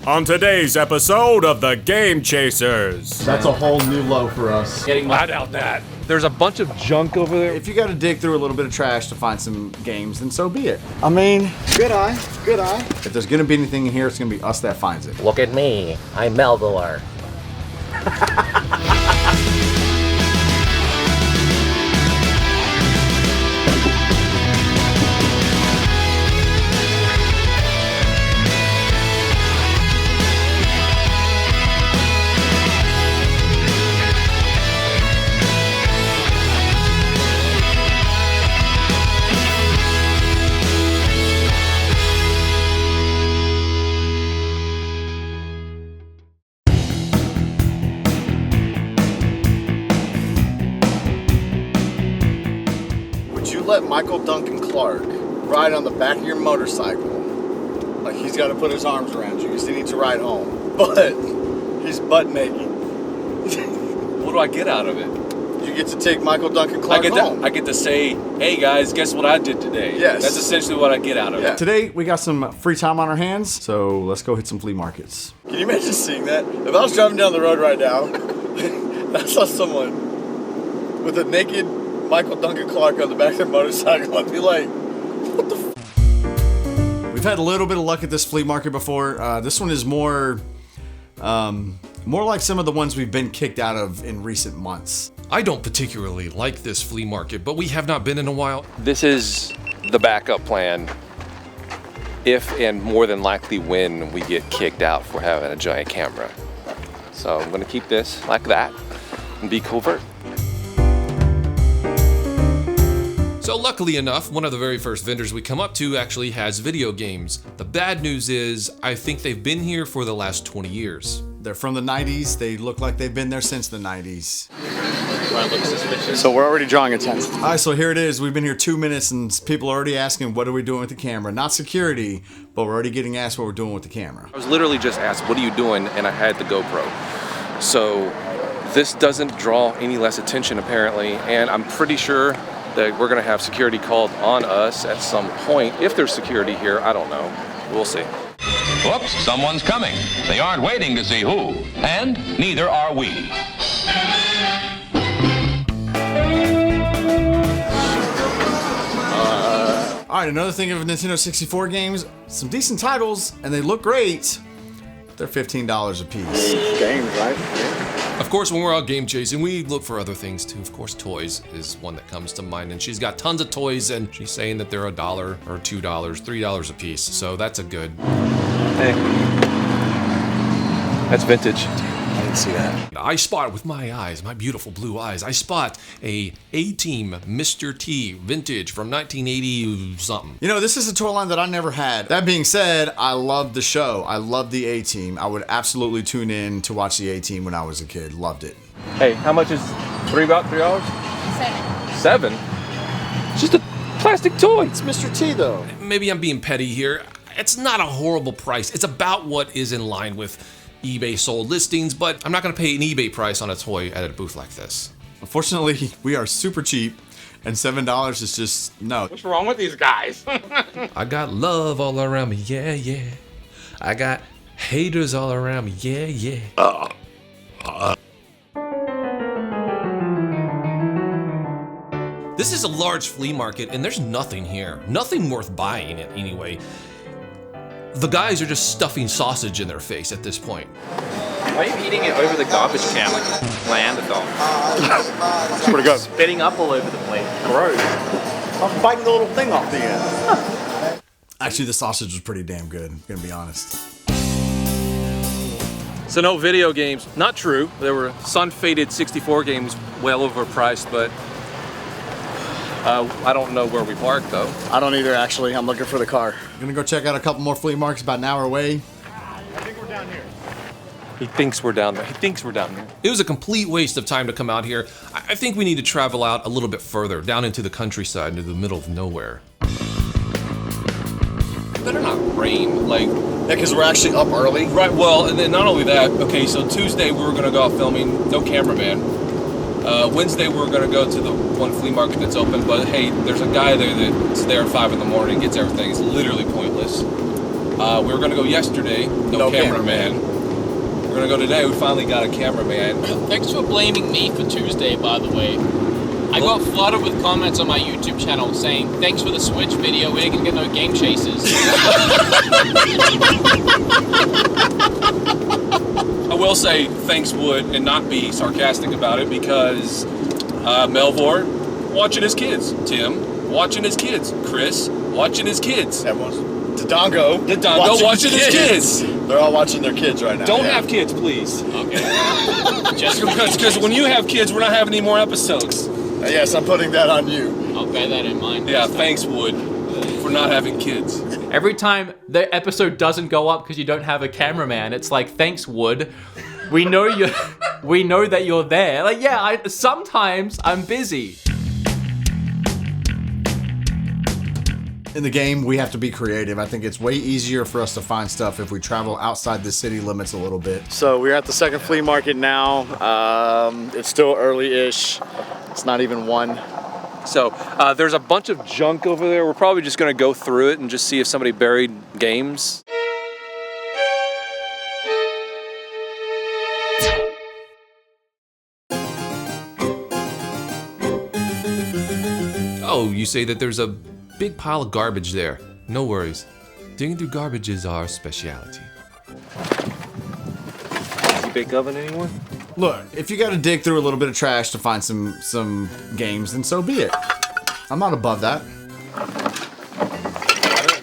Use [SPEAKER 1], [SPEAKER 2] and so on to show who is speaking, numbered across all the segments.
[SPEAKER 1] on today's episode of the Game Chasers.
[SPEAKER 2] That's a whole new low for us.
[SPEAKER 3] I doubt that. There's a bunch of junk over there.
[SPEAKER 2] If you got to dig through a little bit of trash to find some games, then so be it. I mean, good eye, good eye. If there's going to be anything in here, it's going to be us that finds it.
[SPEAKER 4] Look at me. I'm Melviller.
[SPEAKER 2] Let Michael Duncan Clark ride on the back of your motorcycle like he's got to put his arms around you because he needs to ride home, but he's butt naked.
[SPEAKER 3] What do I get out of it?
[SPEAKER 2] You get to take Michael Duncan Clark home.
[SPEAKER 3] I get to say, hey guys, guess what I did today?
[SPEAKER 2] Yes.
[SPEAKER 3] That's essentially what I get out of it.
[SPEAKER 2] Today we got some free time on our hands, so let's go hit some flea markets. Can you imagine seeing that? If I was driving down the road right now, I saw someone with a naked Michael Duncan Clark on the back of their motorcycle, I'd be like, what the f? We've had a little bit of luck at this flea market before. This one is more like some of the ones we've been kicked out of in recent months.
[SPEAKER 5] I don't particularly like this flea market, but we have not been in a while.
[SPEAKER 3] This is the backup plan if and more than likely when we get kicked out for having a giant camera. So I'm gonna keep this like that and be covert.
[SPEAKER 5] So luckily enough, one of the very first vendors we come up to actually has video games. The bad news is, I think they've been here for the last 20 years.
[SPEAKER 2] They're from the 90s. They look like they've been there since the 90s.
[SPEAKER 3] Do I look suspicious?
[SPEAKER 2] So we're already drawing attention. All right, so here it is. We've been here 2 minutes and people are already asking, what are we doing with the camera? Not security, but we're already getting asked what we're doing with the camera.
[SPEAKER 3] I was literally just asked, what are you doing? And I had the GoPro. So this doesn't draw any less attention apparently, and I'm pretty sure that we're gonna have security called on us at some point. If there's security here, I don't know. We'll see.
[SPEAKER 6] Whoops, someone's coming. They aren't waiting to see who, and neither are we.
[SPEAKER 2] All right, another thing of Nintendo 64 games, some decent titles, and they look great. They're $15 a piece. Games, right? Yeah.
[SPEAKER 5] Of course, when we're out game chasing, we look for other things too. Of course, toys is one that comes to mind, and she's got tons of toys, and she's saying that they're $1 or $2, $3 a piece. So that's a good.
[SPEAKER 3] Hey, that's vintage.
[SPEAKER 2] I didn't see that.
[SPEAKER 5] I spot with my eyes, my beautiful blue eyes, I spot a A-Team Mr. T vintage from 1980 something.
[SPEAKER 2] You know, this is a toy line that I never had. That being said, I love the show. I love the A-Team. I would absolutely tune in to watch the A-Team when I was a kid. Loved it.
[SPEAKER 3] Hey, how much is about $3? $7. It's just a plastic toy.
[SPEAKER 2] It's Mr. T, though.
[SPEAKER 5] Maybe I'm being petty here. It's not a horrible price. It's about what is in line with eBay sold listings, but I'm not gonna pay an eBay price on a toy at a booth like this.
[SPEAKER 2] Unfortunately, we are super cheap, and $7 is just, no.
[SPEAKER 3] What's wrong with these guys?
[SPEAKER 5] I got love all around me, yeah, yeah. I got haters all around me, yeah, yeah. This is a large flea market, and there's nothing here. Nothing worth buying it anyway. The guys are just stuffing sausage in their face at this point.
[SPEAKER 7] Why are you eating it over the garbage can like a Neanderthal?
[SPEAKER 2] It's pretty good.
[SPEAKER 7] Spitting up all over the place.
[SPEAKER 2] Gross. I'm biting the little thing off the end. Actually, the sausage was pretty damn good, I'm gonna be honest.
[SPEAKER 3] So no video games. Not true. There were sun-faded 64 games well overpriced, but I don't know where we parked though.
[SPEAKER 2] I don't either, actually. I'm looking for the car. I'm gonna go check out a couple more flea markets about an hour away.
[SPEAKER 7] I think we're down here.
[SPEAKER 3] He thinks we're down there. He thinks we're down there.
[SPEAKER 5] It was a complete waste of time to come out here. I think we need to travel out a little bit further, down into the countryside, into the middle of nowhere. It better not rain, like...
[SPEAKER 2] Yeah, because we're actually up early.
[SPEAKER 3] Right, well, and then not only that, okay, so Tuesday we were gonna go out filming, no cameraman. Wednesday we're gonna go to the one flea market that's open, but hey, there's a guy there that's there at 5 in the morning, gets everything. It's literally pointless. We were gonna go yesterday, no cameraman. We're gonna go today, we finally got a cameraman.
[SPEAKER 8] Thanks for blaming me for Tuesday, by the way. I got flooded with comments on my YouTube channel saying, thanks for the Switch video, we ain't gonna get no game chasers.
[SPEAKER 3] I will say thanks Wood and not be sarcastic about it because Melvor watching his kids, Tim watching his kids, Chris watching his kids.
[SPEAKER 2] Everyone's Dodongo
[SPEAKER 3] watching his kids.
[SPEAKER 2] They're all watching their kids right now.
[SPEAKER 3] Don't have kids, please.
[SPEAKER 8] Okay.
[SPEAKER 3] Just because when you have kids, we're not having any more episodes.
[SPEAKER 2] Yes, I'm putting that on you.
[SPEAKER 8] I'll bear that in mind.
[SPEAKER 3] Yeah, thanks Wood for not having kids.
[SPEAKER 9] Every time the episode doesn't go up because you don't have a cameraman, it's like, thanks Wood. We know you. We know that you're there. Like, yeah, sometimes I'm busy.
[SPEAKER 2] In the game, we have to be creative. I think it's way easier for us to find stuff if we travel outside the city limits a little bit. So we're at the second flea market now. It's still early-ish. It's not even 1.
[SPEAKER 3] So there's a bunch of junk over there. We're probably just gonna go through it and just see if somebody buried games.
[SPEAKER 5] Oh, you say that there's a big pile of garbage there. No worries. Digging through garbage is our specialty.
[SPEAKER 3] Easy bake oven, anyone?
[SPEAKER 2] Look, if you got to dig through a little bit of trash to find some games, then so be it. I'm not above that.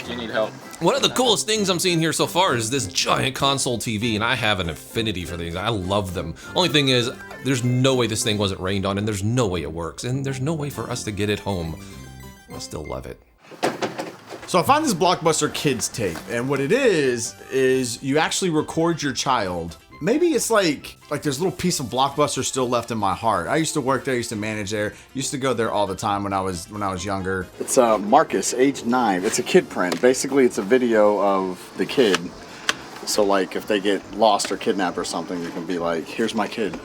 [SPEAKER 8] Do you need help?
[SPEAKER 5] One of the coolest things I'm seeing here so far is this giant console TV, and I have an affinity for these. I love them. Only thing is, there's no way this thing wasn't rained on, and there's no way it works, and there's no way for us to get it home. I still love it.
[SPEAKER 2] So I find this Blockbuster Kids tape, and what it is you actually record your child. Maybe it's like there's a little piece of Blockbuster still left in my heart. I used to work there, I used to manage there, used to go there all the time when I was younger. It's Marcus, age 9. It's a kid print. Basically, it's a video of the kid. So like if they get lost or kidnapped or something, you can be like, here's my kid.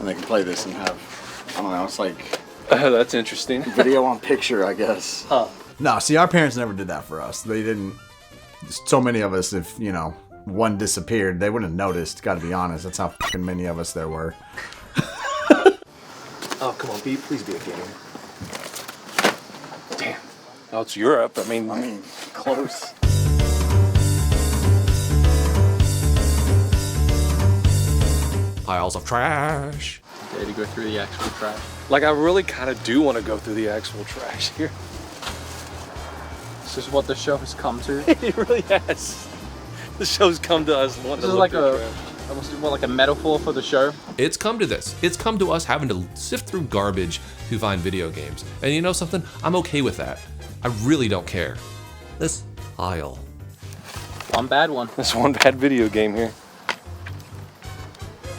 [SPEAKER 2] And they can play this and have, I don't know, it's like
[SPEAKER 3] That's interesting.
[SPEAKER 2] video on picture, I guess.
[SPEAKER 3] Huh.
[SPEAKER 2] No, see, our parents never did that for us. They didn't. So many of us, if, one disappeared, they wouldn't have noticed, gotta be honest. That's how fucking many of us there were.
[SPEAKER 3] Oh, come on, please be a game. Damn. Oh, it's Europe. I mean,
[SPEAKER 2] close.
[SPEAKER 5] Piles of trash.
[SPEAKER 8] Okay, to go through the actual trash.
[SPEAKER 3] Like, I really kind of do want to go through the actual trash here.
[SPEAKER 8] This is what the show has come to.
[SPEAKER 3] It really has. The show's come to us wanting
[SPEAKER 8] This
[SPEAKER 3] to
[SPEAKER 8] is
[SPEAKER 3] look
[SPEAKER 8] like almost more like a metaphor for the show.
[SPEAKER 5] It's come to this. It's come to us having to sift through garbage to find video games. And you know something? I'm okay with that. I really don't care. This aisle.
[SPEAKER 8] One bad one.
[SPEAKER 3] There's one bad video game here.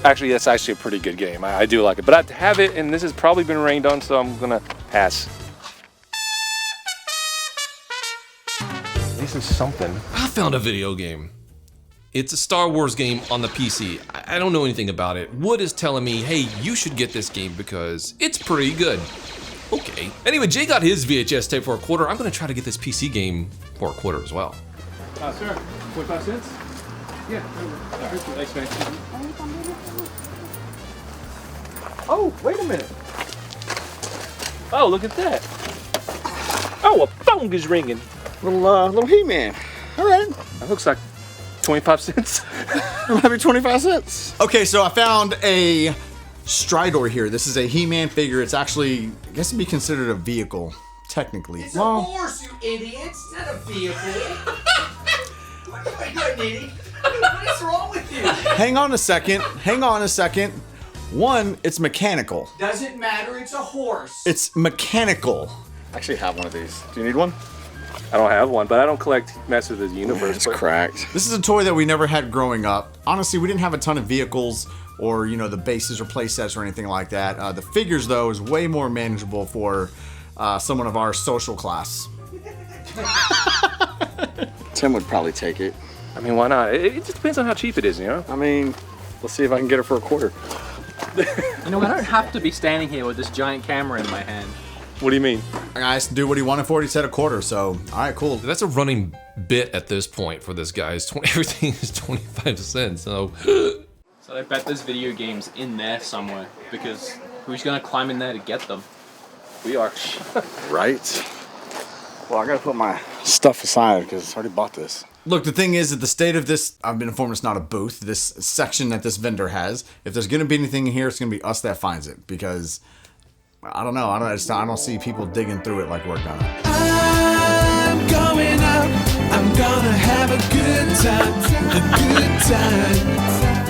[SPEAKER 3] Actually, that's actually a pretty good game. I do like it. But I have it, and this has probably been rained on, so I'm gonna pass. This is something.
[SPEAKER 5] I found a video game. It's a Star Wars game on the PC. I don't know anything about it. Wood is telling me, hey, you should get this game because it's pretty good. Okay. Anyway, Jay got his VHS tape for $0.25. I'm gonna try to get this PC game for $0.25 as well.
[SPEAKER 7] Sir, 25 cents? Yeah. Thanks, man.
[SPEAKER 3] Oh, wait a minute. Oh, look at that. Oh, a phone is ringing.
[SPEAKER 2] Little He-Man. All right.
[SPEAKER 3] That looks like 25 cents.
[SPEAKER 2] It might be 25 cents. Okay, so I found a Stridor here. This is a He-Man figure. It's actually, I guess it'd be considered a vehicle, technically.
[SPEAKER 4] It's a horse, you idiot. It's not a vehicle. What are you doing, idiot? What is wrong with you?
[SPEAKER 2] Hang on a second. One, it's mechanical.
[SPEAKER 4] Doesn't matter. It's a horse.
[SPEAKER 2] It's mechanical. I actually have one of these. Do you need one?
[SPEAKER 3] I don't have one, but I don't collect Masters of the Universe.
[SPEAKER 2] It's cracked. This is a toy that we never had growing up. Honestly, we didn't have a ton of vehicles or, the bases or play sets or anything like that. The figures, though, is way more manageable for someone of our social class. Tim would probably take it.
[SPEAKER 3] I mean, why not? It just depends on how cheap it is,
[SPEAKER 2] I mean, let's see if I can get it for $0.25.
[SPEAKER 8] I don't have to be standing here with this giant camera in my hand.
[SPEAKER 3] What do you mean?
[SPEAKER 2] I asked do what he wanted for it. He said a quarter. So, all right, cool.
[SPEAKER 5] That's a running bit at this point for this guy. Everything is 25 cents. So
[SPEAKER 8] I bet there's video games in there somewhere, because who's gonna climb in there to get them? We are.
[SPEAKER 2] Right. Well, I gotta put my stuff aside because I already bought this. Look, the thing is that the state of this, I've been informed it's not a booth, this section that this vendor has. If there's gonna be anything in here, it's gonna be us that finds it, because I don't know, I don't see people digging through it like we're gonna.
[SPEAKER 10] I'm going up, I'm gonna have a good time.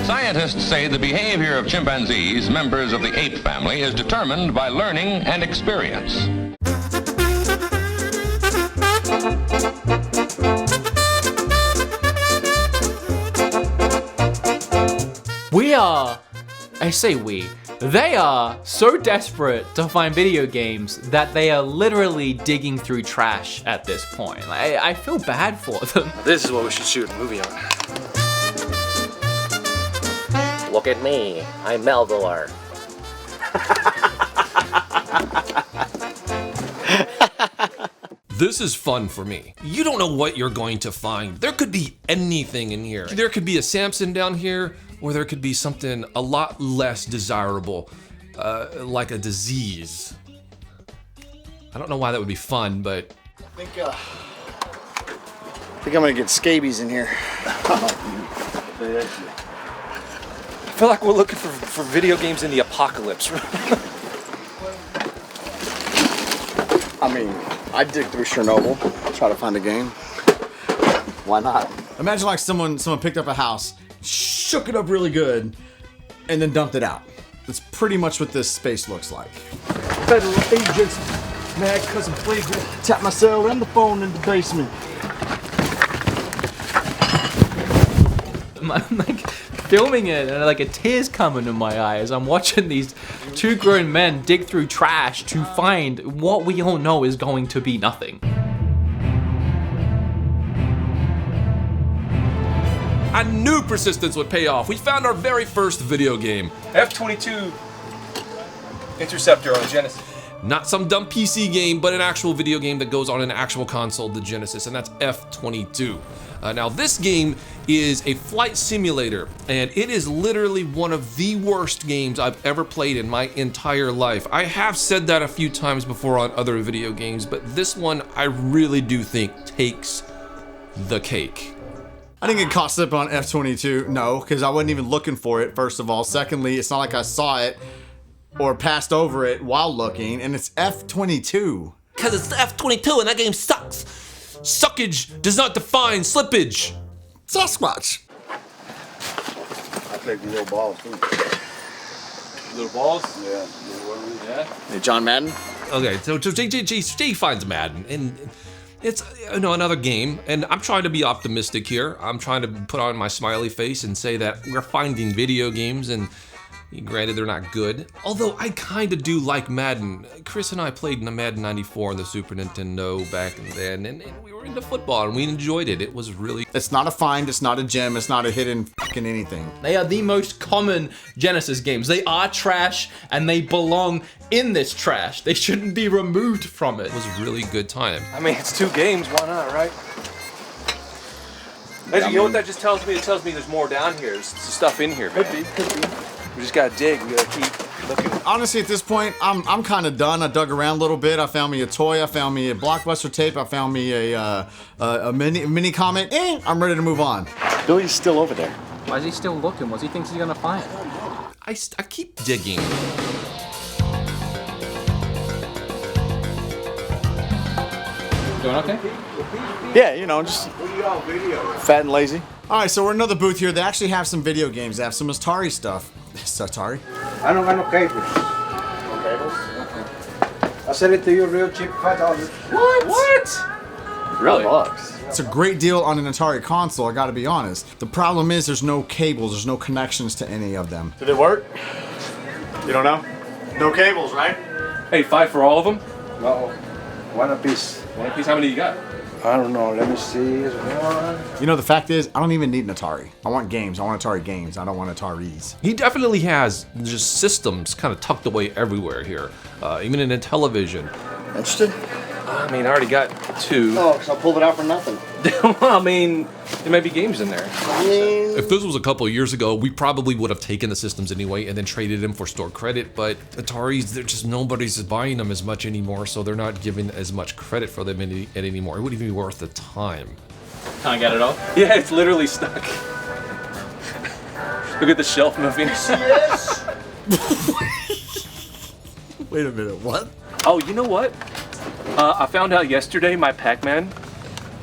[SPEAKER 6] Scientists say the behavior of chimpanzees, members of the ape family, is determined by learning and experience.
[SPEAKER 9] They are so desperate to find video games that they are literally digging through trash at this point. I feel bad for them.
[SPEAKER 7] This is what we should shoot a movie on.
[SPEAKER 11] Look at me, I'm Melviller.
[SPEAKER 5] this is fun for me. You don't know what you're going to find. There could be anything in here. There could be a Samson down here, or there could be something a lot less desirable, like a disease. I don't know why that would be fun, but...
[SPEAKER 2] I think I'm gonna get scabies in here.
[SPEAKER 3] I feel like we're looking for video games in the apocalypse.
[SPEAKER 2] I mean, I'd dig through Chernobyl, try to find a game. Why not? Imagine like someone picked up a house, shook it up really good, and then dumped it out. That's pretty much what this space looks like. Federal agents, mad cousin flagrant, tap my cell and the phone in the basement.
[SPEAKER 9] I'm like filming it and like a tear's coming to my eyes. I'm watching these two grown men dig through trash to find what we all know is going to be nothing.
[SPEAKER 5] I knew persistence would pay off. We found our very first video game.
[SPEAKER 3] F-22 Interceptor on Genesis.
[SPEAKER 5] Not some dumb PC game, but an actual video game that goes on an actual console, the Genesis, and that's F-22. Now this game is a flight simulator, and it is literally one of the worst games I've ever played in my entire life. I have said that a few times before on other video games, but this one I really do think takes the cake.
[SPEAKER 2] I didn't get caught slipping on F-22, no, because I wasn't even looking for it, first of all. Secondly, it's not like I saw it or passed over it while looking, and it's F-22.
[SPEAKER 5] Because it's F-22 and that game sucks. Suckage does not define slippage.
[SPEAKER 2] Sasquatch.
[SPEAKER 12] I played the little balls too.
[SPEAKER 3] Little balls?
[SPEAKER 12] Yeah.
[SPEAKER 3] Yeah.
[SPEAKER 2] Hey, John Madden?
[SPEAKER 5] Okay, so Jay finds Madden, and it's another game, and I'm trying to be optimistic here. I'm trying to put on my smiley face and say that we're finding video games, and granted they're not good. Although I kind of do like Madden. Chris and I played in the Madden 94 on the Super Nintendo back then, and we were into football, and we enjoyed it. It was really...
[SPEAKER 2] It's not a find, it's not a gem, it's not a hidden fucking anything.
[SPEAKER 9] They are the most common Genesis games. They are trash, and they belong in this trash. They shouldn't be removed from it.
[SPEAKER 5] It was a really good time.
[SPEAKER 3] I mean, it's 2 games, why not, right? Hey, you know what that just tells me? It tells me there's more down here. There's stuff in here, man. Could be. We just gotta dig. We gotta keep looking.
[SPEAKER 2] Honestly, at this point, I'm kind of done. I dug around a little bit. I found me a toy. I found me a Blockbuster tape. I found me a mini comic. I'm ready to move on. Billy's still over there.
[SPEAKER 9] Why is he still looking? What does he think he's gonna find?
[SPEAKER 5] I keep digging.
[SPEAKER 9] Doing okay?
[SPEAKER 2] Yeah, just fat and lazy. All right, so we're in another booth here. They actually have some video games. They have some Atari stuff. Atari?
[SPEAKER 12] I don't got no cables. No cables? I sell it to you real cheap, $5.
[SPEAKER 2] What?
[SPEAKER 9] Really?
[SPEAKER 2] It's a great deal on an Atari console, I gotta be honest. The problem is there's no cables, there's no connections to any of them. Did it work? You don't know? No cables, right?
[SPEAKER 3] Hey, 5 for all of them?
[SPEAKER 12] No, one a piece.
[SPEAKER 3] One piece. How many you got?
[SPEAKER 12] I don't know, let me see. It's one.
[SPEAKER 2] The fact is, I don't even need an Atari. I want games. I want Atari games. I don't want Ataris.
[SPEAKER 5] He definitely has just systems kind of tucked away everywhere here, even in a television.
[SPEAKER 2] Interested?
[SPEAKER 3] I mean, I already got 2.
[SPEAKER 2] Oh, because I pulled it out for nothing.
[SPEAKER 3] Well, I mean, there may be games in there.
[SPEAKER 5] If this was a couple of years ago, we probably would have taken the systems anyway and then traded them for store credit, but Ataris, nobody's buying them as much anymore, so they're not giving as much credit for them anymore. It wouldn't even be worth the time.
[SPEAKER 9] Can't get it off?
[SPEAKER 3] Yeah, it's literally stuck. Look at the shelf moving.
[SPEAKER 2] Yes! Wait a minute, what?
[SPEAKER 3] Oh, you know what? I found out yesterday my Pac-Man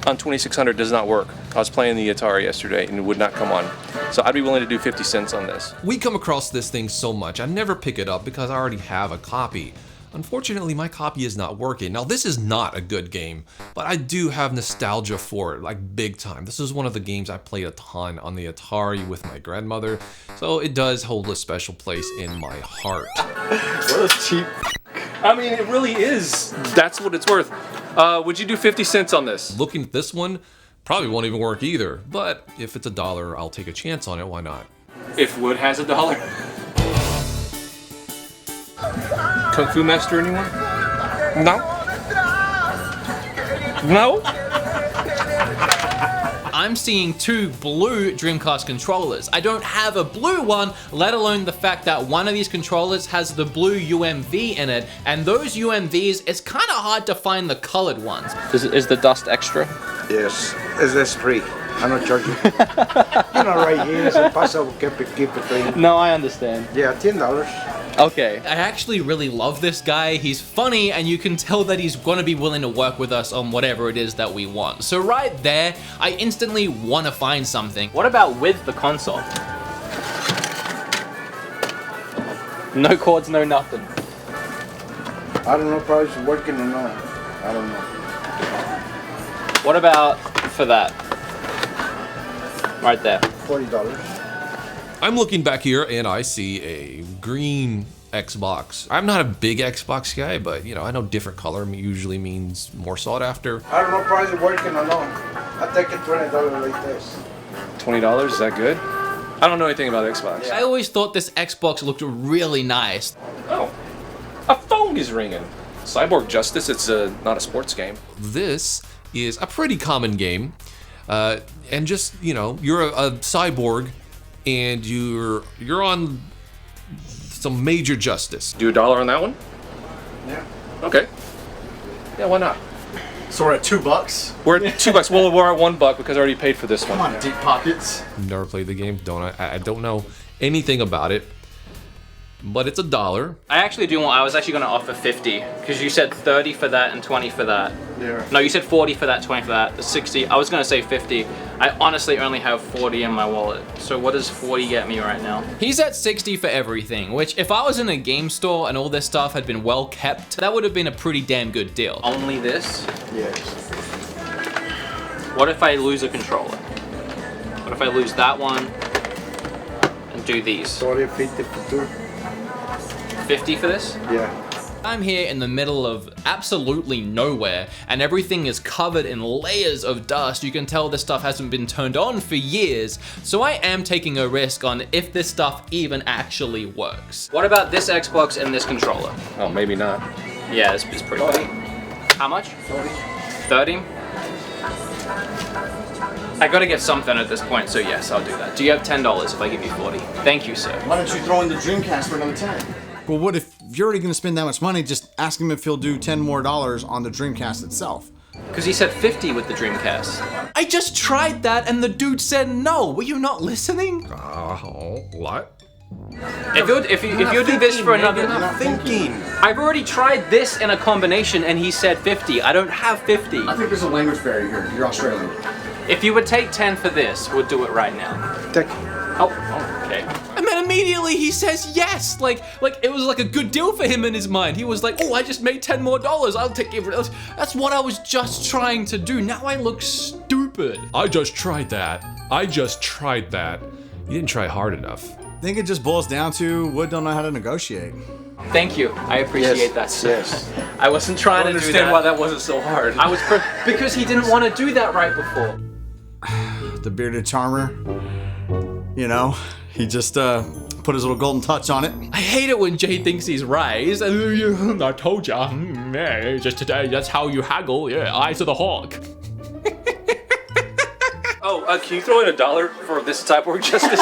[SPEAKER 3] on 2600 does not work. I was playing the Atari yesterday and it would not come on. So I'd be willing to do 50 cents on this.
[SPEAKER 5] We come across this thing so much, I never pick it up because I already have a copy. Unfortunately, my copy is not working. Now, this is not a good game, but I do have nostalgia for it, like big time. This is one of the games I played a ton on the Atari with my grandmother, so it does hold a special place in my heart.
[SPEAKER 2] What a cheap...
[SPEAKER 3] I mean, it really is. That's what it's worth. Would you do 50 cents on this?
[SPEAKER 5] Looking at this one, probably won't even work either, but if it's $1, I'll take a chance on it, why not?
[SPEAKER 3] If wood has $1. Kung Fu Master, anyone? No? No?
[SPEAKER 9] I'm seeing 2 blue Dreamcast controllers. I don't have a blue one, let alone the fact that one of these controllers has the blue UMV in it, and those UMVs, it's kind of hard to find the colored ones.
[SPEAKER 7] Is the dust extra?
[SPEAKER 12] Yes, it's free. I'm not charging. You know, right here, it's impossible to keep it free.
[SPEAKER 7] No, I understand.
[SPEAKER 12] Yeah, $10.
[SPEAKER 7] Okay.
[SPEAKER 9] I actually really love this guy. He's funny, and you can tell that he's gonna be willing to work with us on whatever it is that we want. So right there, I instantly want to find something.
[SPEAKER 7] What about with the console? No cords, no nothing.
[SPEAKER 12] I don't know if it's working or not. I don't know.
[SPEAKER 7] What about for that? Right there.
[SPEAKER 12] $40.
[SPEAKER 5] I'm looking back here and I see a green Xbox. I'm not a big Xbox guy, but you know, I know different color usually means more sought after.
[SPEAKER 12] I don't know if it's working or not. I take it $20 like this.
[SPEAKER 3] $20, is that good? I don't know anything about Xbox.
[SPEAKER 9] I always thought this Xbox looked really nice.
[SPEAKER 3] Oh, a phone is ringing. Cyborg Justice, it's not a sports game.
[SPEAKER 5] This is a pretty common game. And just, you know, you're a cyborg and you're on some major justice.
[SPEAKER 3] Do $1 on that one?
[SPEAKER 12] Yeah.
[SPEAKER 3] Okay. Yeah, why not?
[SPEAKER 2] So we're at $2?
[SPEAKER 3] We're at $2. Well, we're at $1 because I already paid for this one.
[SPEAKER 2] Come on, deep pockets.
[SPEAKER 5] Never played the game, I don't know anything about it. But it's $1.
[SPEAKER 7] I actually do want, I was actually going to offer 50 because you said 30 for that and 20 for that.
[SPEAKER 12] Yeah.
[SPEAKER 7] No, you said 40 for that, 20 for that, the 60. I was going to say 50. I honestly only have 40 in my wallet. So what does 40 get me right now?
[SPEAKER 9] He's at 60 for everything, which if I was in a game store and all this stuff had been well kept, that would have been a pretty damn good deal.
[SPEAKER 7] Only this?
[SPEAKER 12] Yes.
[SPEAKER 7] What if I lose a controller? What if I lose that one and do these?
[SPEAKER 12] 40, 50 for 2.
[SPEAKER 7] 50 for this?
[SPEAKER 12] Yeah.
[SPEAKER 9] I'm here in the middle of absolutely nowhere, and everything is covered in layers of dust. You can tell this stuff hasn't been turned on for years, so I am taking a risk on if this stuff even actually works.
[SPEAKER 7] What about this Xbox and this controller?
[SPEAKER 3] Oh, maybe not.
[SPEAKER 7] Yeah, it's pretty bad. How much? 30. I gotta get something at this point, so yes, I'll do that. Do you have $10 if I give you 40? Thank you, sir.
[SPEAKER 2] Why don't you throw in the Dreamcast for another 10? Well, what if you're already going to spend that much money? Just ask him if he'll do $10 more on the Dreamcast itself.
[SPEAKER 7] Because he said 50 with the Dreamcast.
[SPEAKER 9] I just tried that and the dude said no. Were you not listening?
[SPEAKER 5] What?
[SPEAKER 7] If you do this for another...
[SPEAKER 2] You're not thinking.
[SPEAKER 7] I've already tried this in a combination and he said 50. I don't have 50.
[SPEAKER 2] I think there's a language barrier here. You're Australian.
[SPEAKER 7] If you would take 10 for this, we'll do it right now.
[SPEAKER 12] Take it.
[SPEAKER 7] Oh, okay.
[SPEAKER 9] And then immediately he says yes. Like it was like a good deal for him in his mind. He was like, oh, I just made $10 more. I'll take it. That's what I was just trying to do. Now I look stupid.
[SPEAKER 5] I just tried that. You didn't try hard enough.
[SPEAKER 2] I think it just boils down to Wood don't know how to negotiate.
[SPEAKER 7] Thank you. I appreciate that, sir.
[SPEAKER 12] Yes.
[SPEAKER 7] I wasn't trying to do that.
[SPEAKER 3] Understand why that wasn't so hard.
[SPEAKER 7] I was because he didn't want to do that right before.
[SPEAKER 2] The bearded charmer, you know, he just put his little golden touch on it.
[SPEAKER 9] I hate it when Jay thinks he's right. He's like, I told ya, yeah, just today, that's how you haggle. Yeah, eyes of the hawk.
[SPEAKER 3] Oh, can you throw in $1 for this type work justice?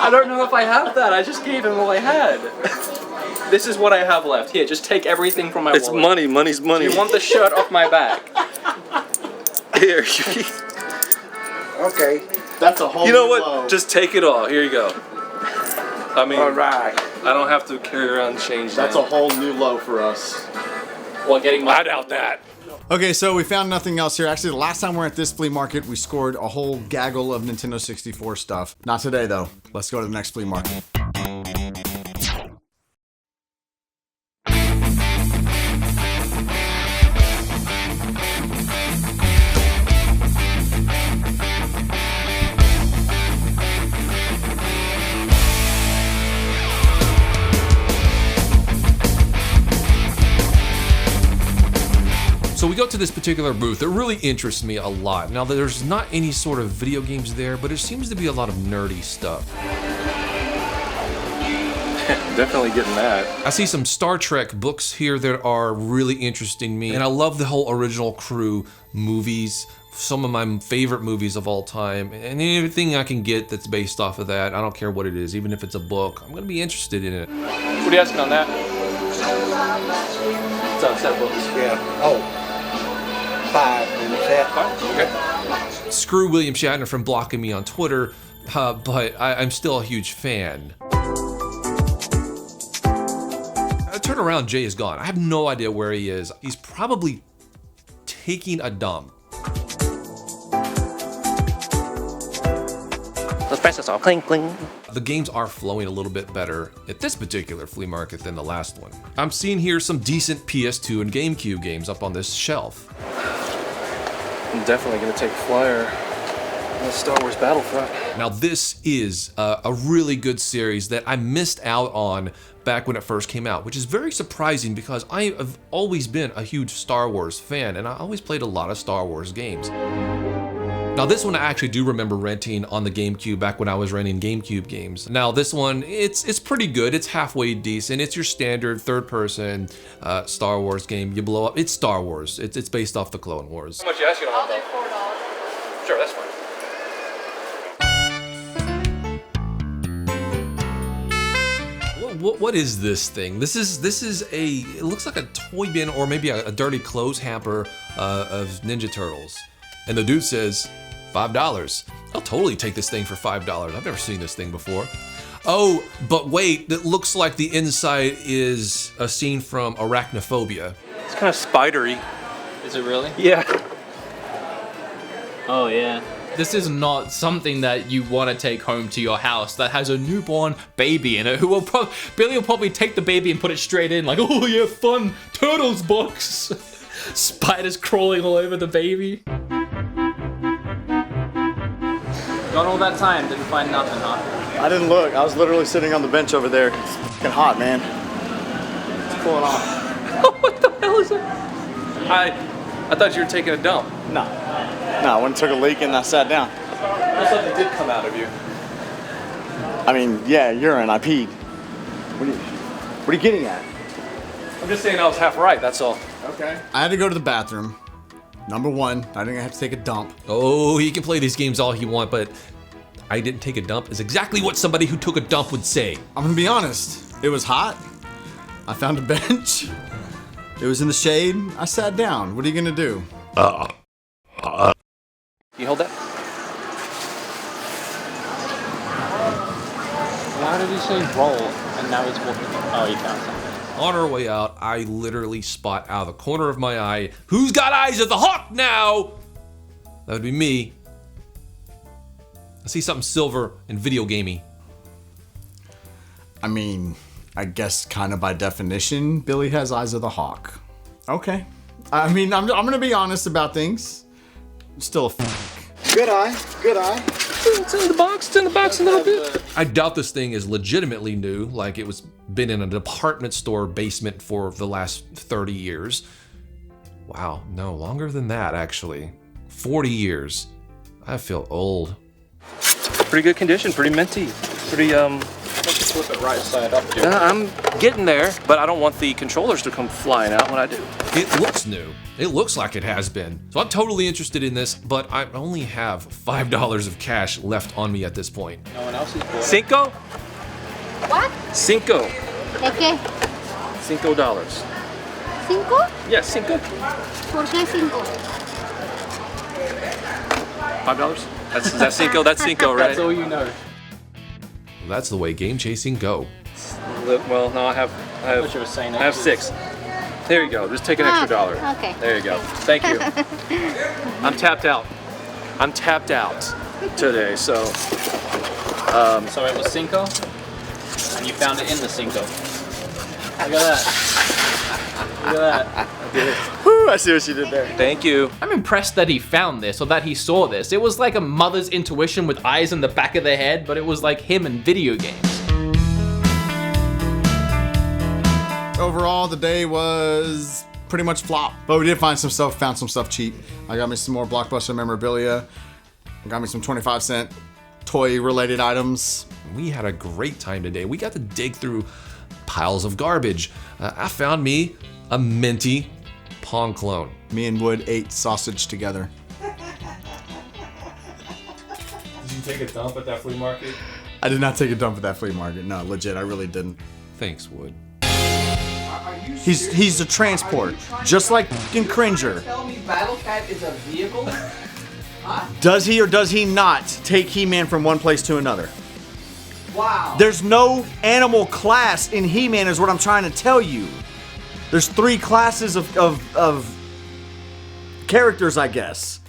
[SPEAKER 3] I don't know if I have that. I just gave him all I had. This is what I have left. Here, just take everything from my wallet. It's money. Money's money. Do you want the shirt off my back? Here.
[SPEAKER 12] Okay.
[SPEAKER 2] That's a whole
[SPEAKER 3] You know what?
[SPEAKER 2] low.
[SPEAKER 3] Just take it all. Here you go. I mean,
[SPEAKER 12] All right.
[SPEAKER 3] I don't have to carry around change.
[SPEAKER 2] That's a whole new low for us.
[SPEAKER 3] Well, getting my... I doubt that.
[SPEAKER 2] Okay, so we found nothing else here. Actually, the last time we were at this flea market, we scored a whole gaggle of Nintendo 64 stuff. Not today, though. Let's go to the next flea market.
[SPEAKER 5] So we go to this particular booth. It really interests me a lot. Now, there's not any sort of video games there, but there seems to be a lot of nerdy stuff.
[SPEAKER 3] Definitely getting that.
[SPEAKER 5] I see some Star Trek books here that are really interesting me, and I love the whole original crew movies, some of my favorite movies of all time, and anything I can get that's based off of that. I don't care what it is, even if it's a book, I'm gonna be interested in it.
[SPEAKER 3] What are you asking on that? It's on set books.
[SPEAKER 12] Yeah. Oh. 5 in the set.
[SPEAKER 3] Okay.
[SPEAKER 5] Screw William Shatner from blocking me on Twitter, but I'm still a huge fan. I turn around, Jay is gone. I have no idea where he is. He's probably taking a dump.
[SPEAKER 11] Those presses all cling, cling.
[SPEAKER 5] The games are flowing a little bit better at this particular flea market than the last one. I'm seeing here some decent PS2 and GameCube games up on this shelf.
[SPEAKER 3] I'm definitely gonna take a flyer on the Star Wars Battlefront.
[SPEAKER 5] Now this is a really good series that I missed out on back when it first came out, which is very surprising because I have always been a huge Star Wars fan and I always played a lot of Star Wars games. Now this one I actually do remember renting on the GameCube back when I was renting GameCube games. Now this one, it's pretty good. It's halfway decent. It's your standard third-person Star Wars game. You blow up. It's Star Wars. It's based off the Clone Wars.
[SPEAKER 3] How much you asking on that? $4. Sure, that's fine.
[SPEAKER 5] What is this thing? This is a, it looks like a toy bin or maybe a dirty clothes hamper of Ninja Turtles. And the dude says, $5. I'll totally take this thing for $5. I've never seen this thing before. Oh, but wait, it looks like the inside is a scene from Arachnophobia.
[SPEAKER 3] It's kind of spidery.
[SPEAKER 7] Is it really?
[SPEAKER 3] Yeah.
[SPEAKER 7] Oh yeah.
[SPEAKER 9] This is not something that you want to take home to your house that has a newborn baby in it who will Billy will probably take the baby and put it straight in like, oh yeah, fun Turtles box. Spiders crawling all over the baby.
[SPEAKER 7] Got all that time, didn't find nothing, huh?
[SPEAKER 2] I didn't look. I was literally sitting on the bench over there. It's fucking hot, man. What's going on?
[SPEAKER 3] What the hell is that? I thought you were taking a dump.
[SPEAKER 2] No. No, I went and took a leak and I sat down.
[SPEAKER 3] Something did come out of you.
[SPEAKER 2] I mean, yeah, urine. I peed. What are you getting at?
[SPEAKER 3] I'm just saying I was half right, that's all.
[SPEAKER 2] Okay. I had to go to the bathroom. Number one, I didn't have to take a dump.
[SPEAKER 5] Oh, he can play these games all he wants, but I didn't take a dump is exactly what somebody who took a dump would say.
[SPEAKER 2] I'm gonna be honest. It was hot. I found a bench. It was in the shade. I sat down. What are you gonna do?
[SPEAKER 3] Can you hold that?
[SPEAKER 7] Why did he say roll and now he's walking? Oh, he found something.
[SPEAKER 5] On our way out, I literally spot out of the corner of my eye, who's got eyes of the hawk now? That would be me. I see something silver and video gamey.
[SPEAKER 2] I mean, I guess kind of by definition, Billy has eyes of the hawk. Okay. I mean, I'm gonna be honest about things. Still a f***.
[SPEAKER 12] Good eye. Good eye.
[SPEAKER 3] It's in the box. It's in the box a little bit.
[SPEAKER 5] I doubt this thing is legitimately new, like it was been in a department store basement for the last 30 years. Wow, no, longer than that actually. 40 years. I feel old.
[SPEAKER 3] pretty good condition, pretty minty, pretty
[SPEAKER 7] Let's flip it right side up, dude.
[SPEAKER 3] I'm getting there, but I don't want the controllers to come flying out when I do.
[SPEAKER 5] It looks new. It looks like it has been. So I'm totally interested in this, but I only have $5 of cash left on me at this point.
[SPEAKER 7] No one else is bought it.
[SPEAKER 3] Cinco?
[SPEAKER 13] What?
[SPEAKER 3] Cinco.
[SPEAKER 13] ¿De qué?
[SPEAKER 3] $5.
[SPEAKER 13] ¿Cinco?
[SPEAKER 3] Yeah, cinco.
[SPEAKER 13] ¿Por qué cinco?
[SPEAKER 3] $5? Is that cinco? That's cinco, right?
[SPEAKER 7] That's all you know.
[SPEAKER 5] That's the way game chasing go.
[SPEAKER 3] Well, no, I have
[SPEAKER 7] What you were saying,
[SPEAKER 3] I have 6. There you go. Just take an extra dollar.
[SPEAKER 13] Okay.
[SPEAKER 3] There you go. Thank you. I'm tapped out. I'm tapped out today, so.
[SPEAKER 7] So it was Cinco, and you found it in the Cinco. Look at that. Look at that.
[SPEAKER 2] Woo, I see what she did there.
[SPEAKER 3] Thank you.
[SPEAKER 9] I'm impressed that he found this or that he saw this. It was like a mother's intuition with eyes in the back of their head, but it was like him in video games.
[SPEAKER 2] Overall, the day was pretty much flop, but we did find some stuff, found some stuff cheap. I got me some more Blockbuster memorabilia. I got me some 25-cent toy-related items.
[SPEAKER 5] We had a great time today. We got to dig through piles of garbage. I found me a minty Pong clone.
[SPEAKER 2] Me and Wood ate sausage together.
[SPEAKER 5] Did you take a dump at that flea market?
[SPEAKER 2] I did not take a dump at that flea market. No, legit, I really didn't.
[SPEAKER 5] Thanks, Wood.
[SPEAKER 2] He's a transport, just like fucking Cringer.
[SPEAKER 4] Tell me Battle Cat is a vehicle?
[SPEAKER 2] Does he or does he not take He-Man from one place to another?
[SPEAKER 4] Wow.
[SPEAKER 2] There's no animal class in He-Man is what I'm trying to tell you. There's 3 classes of characters, I guess.